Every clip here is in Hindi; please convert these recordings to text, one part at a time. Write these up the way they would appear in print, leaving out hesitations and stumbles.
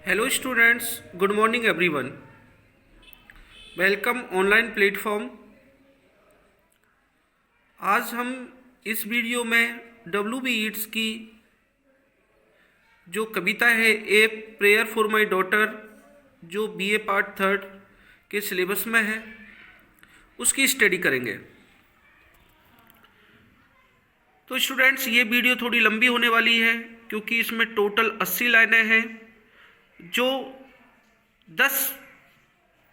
Hello students, good morning everyone. Welcome online platform. आज हम इस वीडियो में W.B. येट्स की जो कविता है a prayer for my daughter, जो BA पार्ट थर्ड के सिलेबस में है, उसकी स्टडी करेंगे। तो स्टूडेंट्स, ये वीडियो थोड़ी लंबी होने वाली है क्योंकि इसमें टोटल 80 लाइनें हैं जो 10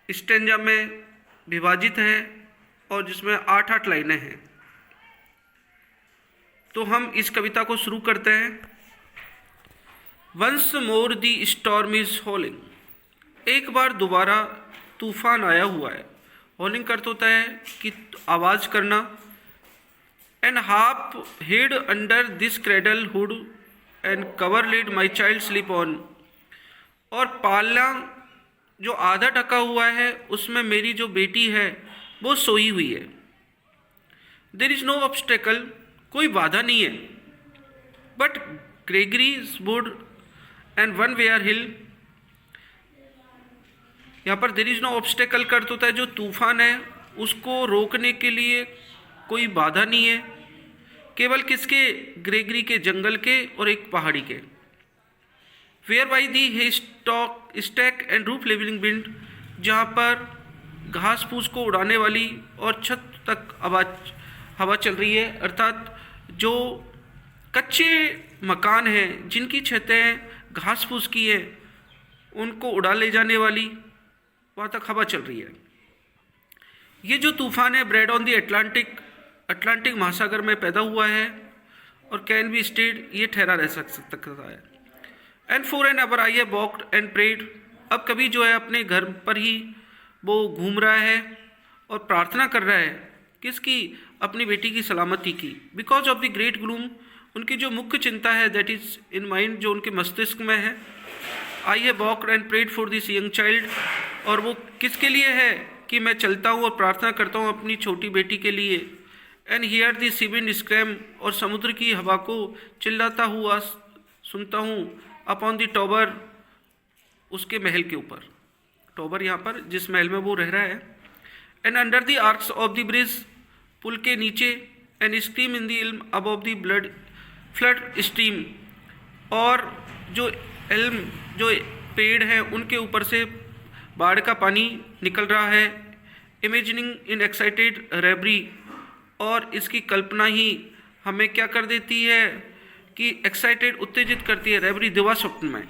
स्टेंजा में विभाजित है और जिसमें 8-8 लाइनें हैं। तो हम इस कविता को शुरू करते हैं। Once more the storm is howling. एक बार दोबारा तूफान आया हुआ है। हॉलिंग करता होता है कि आवाज़ करना। And half hid under this cradle hood and coverlid my child sleep on. और पालना जो आधा ढका हुआ है उसमें मेरी जो बेटी है वो सोई हुई है। देर इज नो ऑब्स्टेकल, कोई बाधा नहीं है। But Gregory's wood and one where hill. यहाँ पर देर इज नो ऑब्स्टेकल करता होता है जो तूफान है उसको रोकने के लिए कोई बाधा नहीं है, केवल किसके? ग्रेगरी के जंगल के और एक पहाड़ी के। Where by the haystack and roof levelling wind, जहाँ पर घास फूस को उड़ाने वाली और छत तक हवा चल रही है। अर्थात जो कच्चे मकान हैं जिनकी छतें घास फूस की है उनको उड़ा ले जाने वाली वहाँ तक हवा चल रही है। ये जो तूफान है ब्रेड ऑन दी अटलांटिक महासागर में पैदा हुआ है और कैन बी स्टेड, ये ठहरा रह सकता है। And for an our I have walked and prayed. अब कभी जो है अपने घर पर ही वो घूम रहा है और प्रार्थना कर रहा है। किसकी? अपनी बेटी की सलामती की। Because of the great gloom, उनकी जो मुख्य चिंता है दैट इज इन माइंड, जो उनके मस्तिष्क में है। I have walked and prayed for this young child, और वो किसके लिए है कि मैं चलता हूँ और प्रार्थना करता हूँ अपनी छोटी बेटी के लिए। And hear the sea wind scream, और समुद्र की हवा को चिल्लाता हुआ सुनता हूँ। अपॉन द टॉवर, उसके महल के ऊपर। टॉवर यहाँ पर जिस महल में वो रह रहा है। And under the arches of the bridge, पुल के नीचे। And stream in the elm above the blood flood stream, और जो एल्म जो पेड़ हैं उनके ऊपर से बाढ़ का पानी निकल रहा है। इमेजिनिंग इन एक्साइटेड रेबरी, और इसकी कल्पना ही हमें क्या कर देती है कि एक्साइटेड उत्तेजित करती है। रेबरी दिवा स्वप्न में।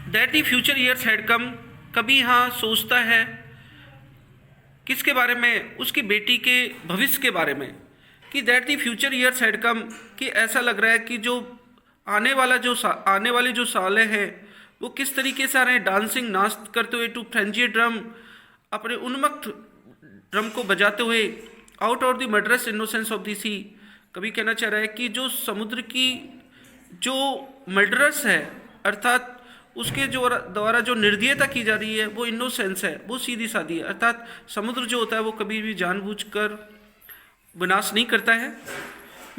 That the future years had come, कभी हाँ सोचता है किसके बारे में? उसकी बेटी के भविष्य के बारे में। कि that the future years had come, कि ऐसा लग रहा है कि जो आने वाले जो सालें हैं वो किस तरीके से आ रहे हैं। डांसिंग, नाच करते हुए, टू फ्रेंजी ड्रम, अपने उन्मत्त ड्रम को बजाते हुए। Out of the murderous innocence of the sea, कभी कहना चाह रहा है कि जो समुद्र की जो मर्डरस है, अर्थात उसके जो द्वारा जो निर्दयता की जा रही है वो इनोसेंस है, वो सीधी सादी है। अर्थात समुद्र जो होता है वो कभी भी जानबूझकर विनाश नहीं करता है।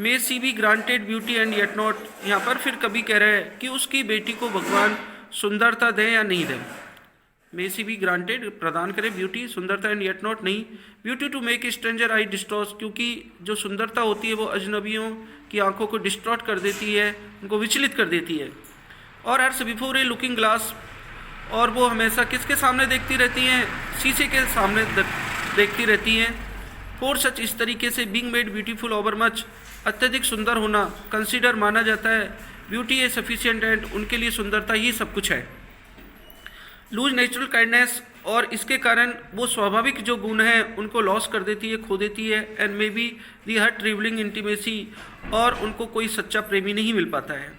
May she be granted beauty and yet not, यहाँ पर फिर कभी कह रहे हैं कि उसकी बेटी को भगवान सुंदरता दें या नहीं दें। मे सी बी ग्रांटेड, प्रदान करें ब्यूटी, सुंदरता, एंड येट नॉट, नहीं। ब्यूटी टू मेक स्ट्रेंजर आई डिस्ट्रॉस, क्योंकि जो सुंदरता होती है वो अजनबियों की आंखों को डिस्ट्रॉट कर देती है, उनको विचलित कर देती है। और hers before A looking glass, और वो हमेशा किसके सामने देखती रहती हैं? शीशे के सामने देखती रहती हैं। फॉर सच, इस तरीके से, being made beautiful over much, अत्यधिक सुंदर होना, कंसीडर माना जाता है। ब्यूटी ए सफिशिएंट एंड, उनके लिए सुंदरता ही सब कुछ है। लूज नेचुरल काइंडनेस, और इसके कारण वो स्वाभाविक जो गुण हैं उनको लॉस कर देती है, खो देती है। And may be the her revealing intimacy, और उनको कोई सच्चा प्रेमी नहीं मिल पाता है।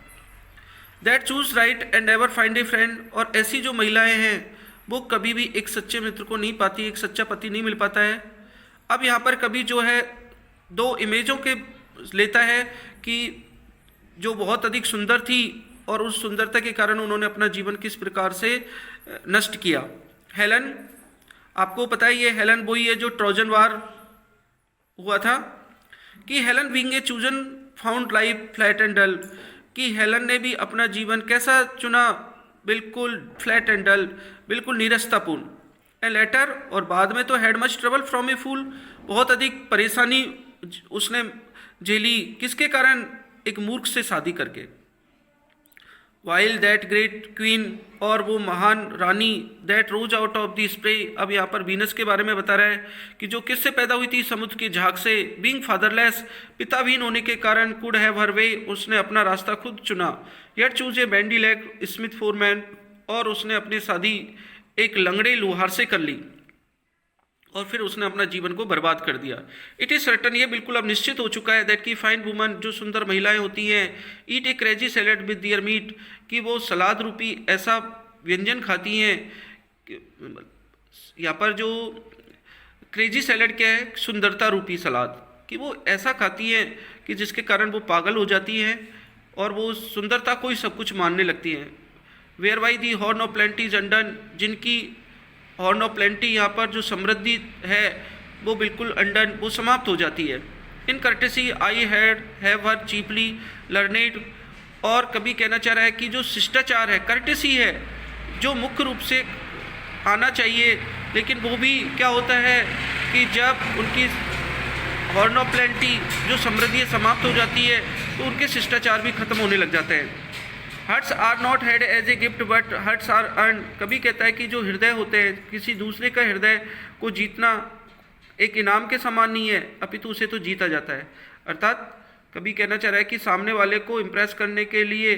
That choose right and ever find a friend, और ऐसी जो महिलाएं हैं वो कभी भी एक सच्चे मित्र को नहीं पाती, एक सच्चा पति नहीं मिल पाता है। अब यहाँ पर कभी जो है दो इमेजों के लेता है कि जो बहुत अधिक सुंदर थी और उस सुंदरता के कारण उन्होंने अपना जीवन किस प्रकार से नष्ट किया। हेलन, आपको पता है ये हेलन वही है जो ट्रोजन वार हुआ था कि Helen being a chosen found life flat and dull, कि हेलन ने भी अपना जीवन कैसा चुना, बिल्कुल फ्लैट एंड डल, बिल्कुल निरस्तापूर्ण। एंड लेटर, और बाद में तो हैड मच ट्रबल फ्रॉम ए फूल, बहुत अधिक परेशानी उसने झेली, किसके कारण, एक मूर्ख से शादी करके। वाइल दैट ग्रेट क्वीन, और वो महान रानी, that rose out of the spray, अब यहाँ पर वीनस के बारे में बता रहा है कि जो किससे पैदा हुई थी, समुद्र की झाग से। बीइंग फादरलेस, पिताविहीन होने के कारण, कुड हैव हर वे, उसने अपना रास्ता खुद चुना। Yet choose a bandy leg Smith foreman, और उसने अपनी शादी एक लंगड़े लुहार से कर ली, और फिर उसने अपना जीवन को बर्बाद कर दिया। इट इज़ सर्टन, ये बिल्कुल अब निश्चित हो चुका है, दैट की फाइन वुमन, जो सुंदर महिलाएं होती हैं, eat a crazy salad with their meat, कि वो सलाद रूपी ऐसा व्यंजन खाती हैं। यहाँ पर जो क्रेजी सैलेड क्या है, सुंदरता रूपी सलाद, कि वो ऐसा खाती हैं कि जिसके कारण वो पागल हो जाती हैं और वो सुंदरता को ही सब कुछ मानने लगती हैं। Whereby the horn of plenty is undone, जिनकी हॉर्न ऑफ प्लेंटी यहाँ पर जो समृद्धि है वो बिल्कुल अनडन, वो समाप्त हो जाती है। In courtesy I have her cheaply learned, और कभी कहना चाह रहा है कि जो शिष्टाचार है, कर्टेसी है, जो मुख्य रूप से आना चाहिए, लेकिन वो भी क्या होता है कि जब उनकी हॉर्न ऑफ प्लेंटी जो समृद्धि समाप्त हो जाती है तो उनके शिष्टाचार भी खत्म होने लग जाते हैं। Hearts are not had as a gift but hearts are earned, कभी कहता है कि जो हृदय होते हैं, किसी दूसरे का हृदय को जीतना एक इनाम के समान नहीं है, अपितु उसे तो जीता जाता है। अर्थात कभी कहना चाह रहा है कि सामने वाले को इम्प्रेस करने के लिए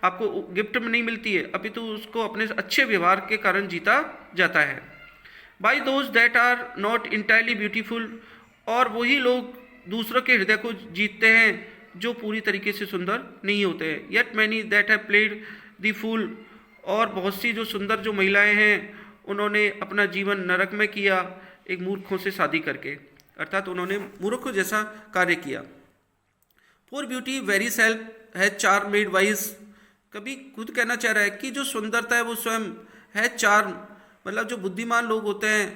आपको गिफ्ट में नहीं मिलती है, अपितु उसको अपने अच्छे व्यवहार के कारण जीता जाता है। By those that are not entirely beautiful, और वही लोग दूसरों के हृदय को जीतते हैं जो पूरी तरीके से सुंदर नहीं होते हैं। Yet many that have played the fool, और बहुत सी जो सुंदर जो महिलाएं हैं उन्होंने अपना जीवन नरक में किया एक मूर्खों से शादी करके, अर्थात उन्होंने मूर्खों जैसा कार्य किया। पुअर ब्यूटी वेरी सेल्फ है चार्म मेड वाइज, कभी खुद कहना चाह रहा है कि जो सुंदरता है वो स्वयं है चार्म, मतलब जो बुद्धिमान लोग होते हैं,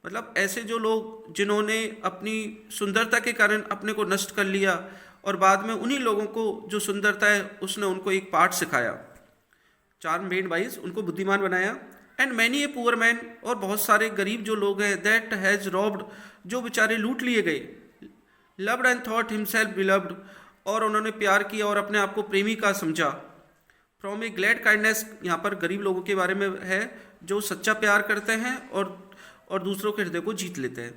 मतलब ऐसे जो लोग जिन्होंने अपनी सुंदरता के कारण अपने को नष्ट कर लिया और बाद में उन्हीं लोगों को जो सुंदरता है उसने उनको एक पाठ सिखाया, चार्म मेड वाइज, उनको बुद्धिमान बनाया। And many a poor man, और बहुत सारे गरीब जो लोग हैं, दैट हैज़ रॉब्ड, जो बेचारे लूट लिए गए, loved and thought himself beloved, और उन्होंने प्यार किया और अपने आप को प्रेमी का समझा। फ्रॉम ए ग्लैड काइंडनेस, यहाँ पर गरीब लोगों के बारे में है जो सच्चा प्यार करते हैं और दूसरों के हृदय को जीत लेते हैं।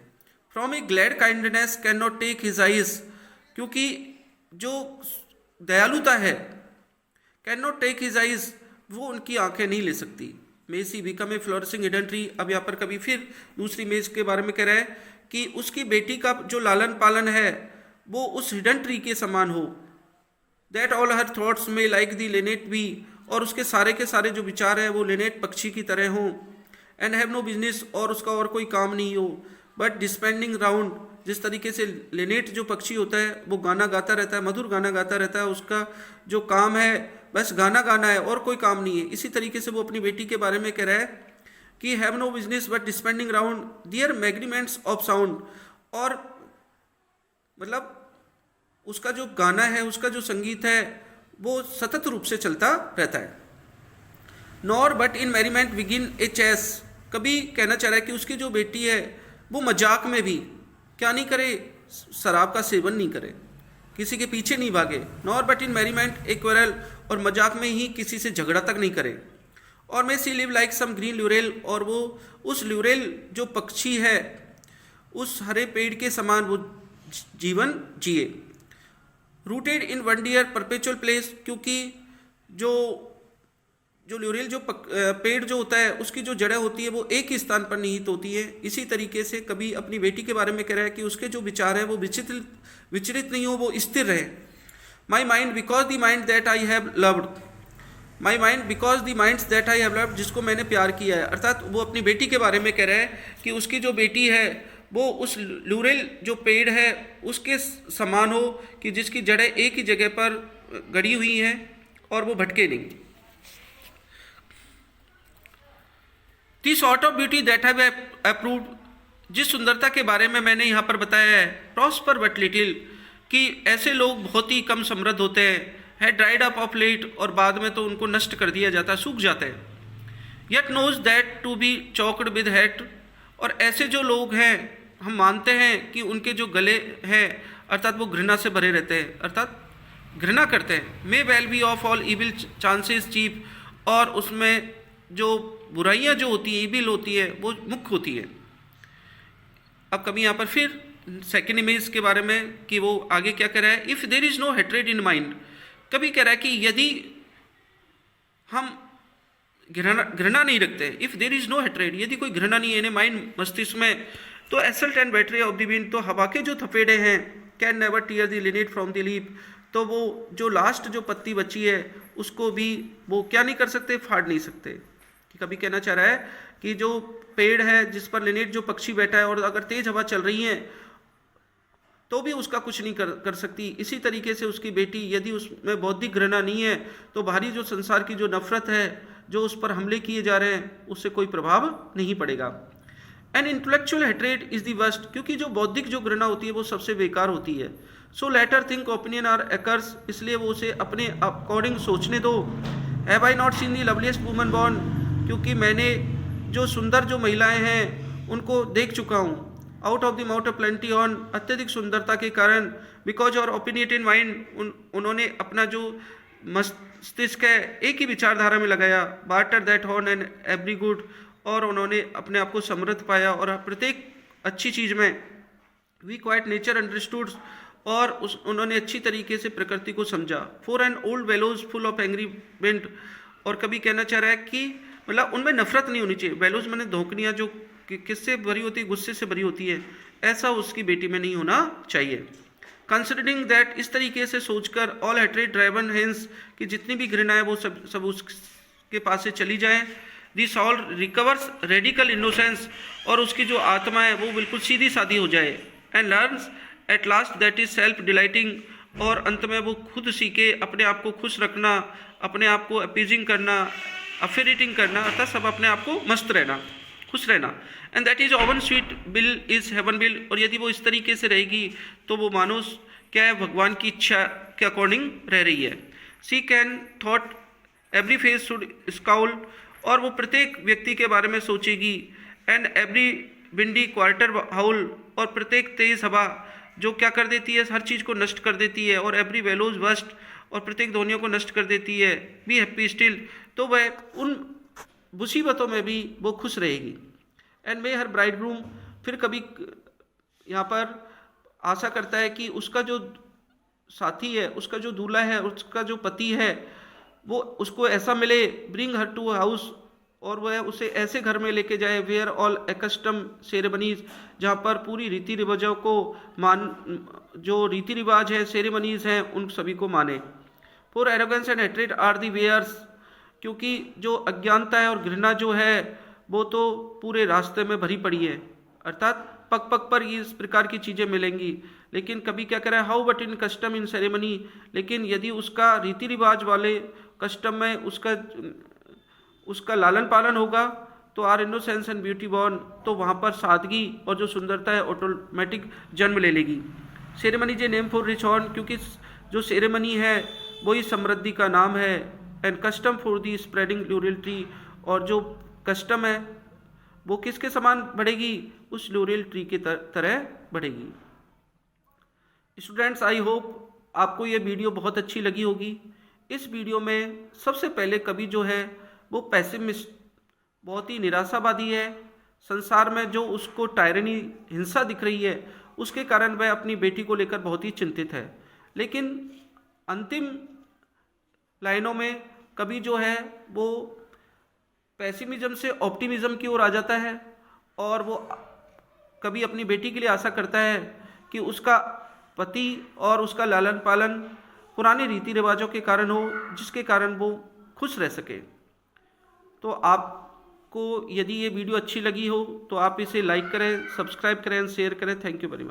From a glad kindness can not take his eyes, क्योंकि जो दयालुता है, can not take his eyes, वो उनकी आंखें नहीं ले सकती। May she become a flourishing hidden tree, अब यहाँ पर कभी फिर दूसरी मेज के बारे में कह रहा है कि उसकी बेटी का जो लालन पालन है वो उस हिडन ट्री के समान हो। दैट ऑल हर थॉट्स में लाइक दी लेनेट बी, और उसके सारे के सारे जो विचार हैं वो लेनेट पक्षी की तरह हों। एंड हैव नो बिजनेस, और उसका और कोई काम नहीं हो, बट डिस्पेंडिंग राउंड, जिस तरीके से लेनेट जो पक्षी होता है वो गाना गाता रहता है, मधुर गाना गाता रहता है, उसका जो काम है बस गाना गाना है और कोई काम नहीं है, इसी तरीके से वो अपनी बेटी के बारे में कह रहा है कि have no business but dispensing round their merriments of sound, और मतलब उसका जो गाना है, उसका जो संगीत है वो सतत रूप से चलता रहता है। Nor but in merriment begin a chase, कभी कहना चाह रहा है कि उसकी जो बेटी है वो मजाक में भी क्या नहीं करे, शराब का सेवन नहीं करे, किसी के पीछे नहीं भागे। Nor but in merriment a quarrel, और मजाक में ही किसी से झगड़ा तक नहीं करे। और may she live like some green laurel, और वो उस ल्यूरेल जो पक्षी है उस हरे पेड़ के समान वो जीवन जिए। Rooted in one dear perpetual place, क्योंकि जो ल्यूरेल जो पेड़ जो होता है उसकी जो जड़ें होती है वो एक ही स्थान पर निहित होती है। इसी तरीके से कभी अपनी बेटी के बारे में कह रहा है कि उसके जो विचार है वो विचलित नहीं हो, वो स्थिर रहे। My mind because the mind that I have loved, my mind because the minds that I have loved, जिसको मैंने प्यार किया है। अर्थात वो अपनी बेटी के बारे में कह रहा है कि उसकी जो बेटी है वो उस ल्यूरेल जो पेड़ है उसके समान हो कि जिसकी जड़ें एक ही जगह पर गड़ी हुई हैं और वो भटके नहीं। The sort of beauty that have approved जिस सुंदरता के बारे में मैंने यहाँ पर बताया है, प्रॉस्पर बट लिटिल, कि ऐसे लोग बहुत ही कम समृद्ध होते हैं, है ड्राइड अप ऑफ लेट, और बाद में तो उनको नष्ट कर दिया जाता है, सूख जाते हैं। Yet knows that to be choked with hate, और ऐसे जो लोग हैं हम मानते हैं कि उनके जो गले हैं अर्थात वो घृणा से भरे रहते हैं, अर्थात घृणा करते हैं। May well be of all evil chances chief, और उसमें जो बुराइयां जो होती है, इविल होती है, वो मुख्य होती है। अब कभी यहाँ पर फिर सेकेंड इमेज के बारे में कि वो आगे क्या कह रहा है, if there is no hatred in mind, कभी कह रहा है कि यदि हम घृणा नहीं रखते, if there is no hatred, यदि कोई घृणा नहीं है माइंड मस्तिष्क में, तो assault and battery of the wind, तो हवा के जो थपेड़े हैं, can never tear the linnet from the leaf, तो वो जो लास्ट जो पत्ती बची है उसको भी वो क्या नहीं कर सकते, फाड़ नहीं सकते। कि कभी कहना चाह रहा है कि जो पेड़ है जिस पर लिनेट जो पक्षी बैठा है, और अगर तेज हवा चल रही है तो भी उसका कुछ नहीं कर सकती। इसी तरीके से उसकी बेटी, यदि उसमें बौद्धिक घृणा नहीं है तो बाहरी जो संसार की जो नफरत है, जो उस पर हमले किए जा रहे हैं, उससे कोई प्रभाव नहीं पड़ेगा। And intellectual hatred is the worst, क्योंकि जो बौद्धिक जो घृणा होती है वो सबसे बेकार होती है। So let her think opinion are accursed, इसलिए वो उसे अपने अकॉर्डिंग सोचने दो। Have I not seen the loveliest woman born, क्योंकि मैंने जो सुंदर जो महिलाएं हैं उनको देख चुका हूँ। Out of the mouth of plenty on, अत्यधिक सुंदरता के कारण, बिकॉज और ओपिनियटेड माइंड, उन्होंने अपना जो मस्तिष्क है एक ही विचारधारा में लगाया। Barter that horn and every good, और उन्होंने अपने आप को समृद्ध पाया और प्रत्येक अच्छी चीज़ में। वी क्वाइट नेचर अंडरस्टूड, और उन्होंने अच्छी तरीके से प्रकृति को समझा। For an old values full of angry wind, और कभी कहना चाह रहा है कि मतलब उनमें नफरत नहीं होनी चाहिए। वेलोज मैंने धोकनियाँ जो किससे भरी होती है, गुस्से से भरी होती है, ऐसा उसकी बेटी में नहीं होना चाहिए। कंसिडरिंग दैट, इस तरीके से सोचकर, ऑल हेट्रेड ड्राइवन हेंस, कि जितनी भी घृणा है वो सब उसके पास से चली जाए। This all recovers radical innocence, और उसकी जो आत्मा है वो बिल्कुल सीधी सादी हो जाए। And learns at last that is self delighting, और अंत में वो खुद सीखे अपने आप को खुश रखना, अपने आप को अपीजिंग करना, अफेरेटिंग करना, अर्थात सब अपने आप को मस्त रहना, खुश रहना। And that is oven sweet bill is heaven bill, और यदि वो इस तरीके से रहेगी तो वो मानो क्या है, भगवान की इच्छा के अकॉर्डिंग रह रही है। She can though every face should scowl, और वो प्रत्येक व्यक्ति के बारे में सोचेगी। And every windy quarter howl, और प्रत्येक तेज हवा जो क्या कर देती है, हर चीज़ को नष्ट कर देती है। और एवरी वेलोज वस्ट, और प्रत्येक ध्वनियों को नष्ट कर देती है। बी हैप्पी स्टिल, तो वह उन मुसीबतों में भी वो खुश रहेगी। And may her bride groom, फिर कभी यहाँ पर आशा करता है कि उसका जो साथी है, उसका जो दूल्हा है, उसका जो पति है, वो उसको ऐसा मिले। ब्रिंग हर टू हाउस, और वह उसे ऐसे घर में लेके जाए वेयर ऑल एकस्टम सेरेमनीज, जहाँ पर पूरी रीति रिवाजों को जो रीति रिवाज है, सेरेमनीज हैं, उन सभी को माने। For arrogance and hatred are the wares, क्योंकि जो अज्ञानता है और घृणा जो है वो तो पूरे रास्ते में भरी पड़ी है, अर्थात पग पग पर इस प्रकार की चीज़ें मिलेंगी। लेकिन कभी क्या करें, how but in custom in ceremony, लेकिन यदि उसका रीति रिवाज वाले कस्टम में उसका लालन पालन होगा तो are innocence and beauty born, तो वहाँ पर सादगी और जो सुंदरता है ऑटोमेटिक जन्म ले लेगी। सेरेमनी जे नेम फॉर रिच हॉर्न, क्योंकि जो सेरेमनी है वही समृद्धि का नाम है। And custom for the spreading laurel tree, और जो कस्टम है वो किसके समान बढ़ेगी, उस ल्यूरियल ट्री की तरह बढ़ेगी। स्टूडेंट्स, आई होप आपको ये वीडियो बहुत अच्छी लगी होगी। इस वीडियो में सबसे पहले कवि जो है वो पैसिमिस्ट, बहुत ही निराशावादी है। संसार में जो उसको टायरनी, हिंसा दिख रही है, उसके कारण वह अपनी बेटी को लेकर बहुत ही चिंतित है। लेकिन अंतिम लाइनों में कवि जो है वो पैसिमिज्म से ऑप्टिमिज्म की ओर आ जाता है, और वो कभी अपनी बेटी के लिए आशा करता है कि उसका पति और उसका लालन पालन पुराने रीति रिवाजों के कारण हो, जिसके कारण वो खुश रह सके। तो आपको यदि ये वीडियो अच्छी लगी हो तो आप इसे लाइक करें, सब्सक्राइब करें, शेयर करें। Thank you very much.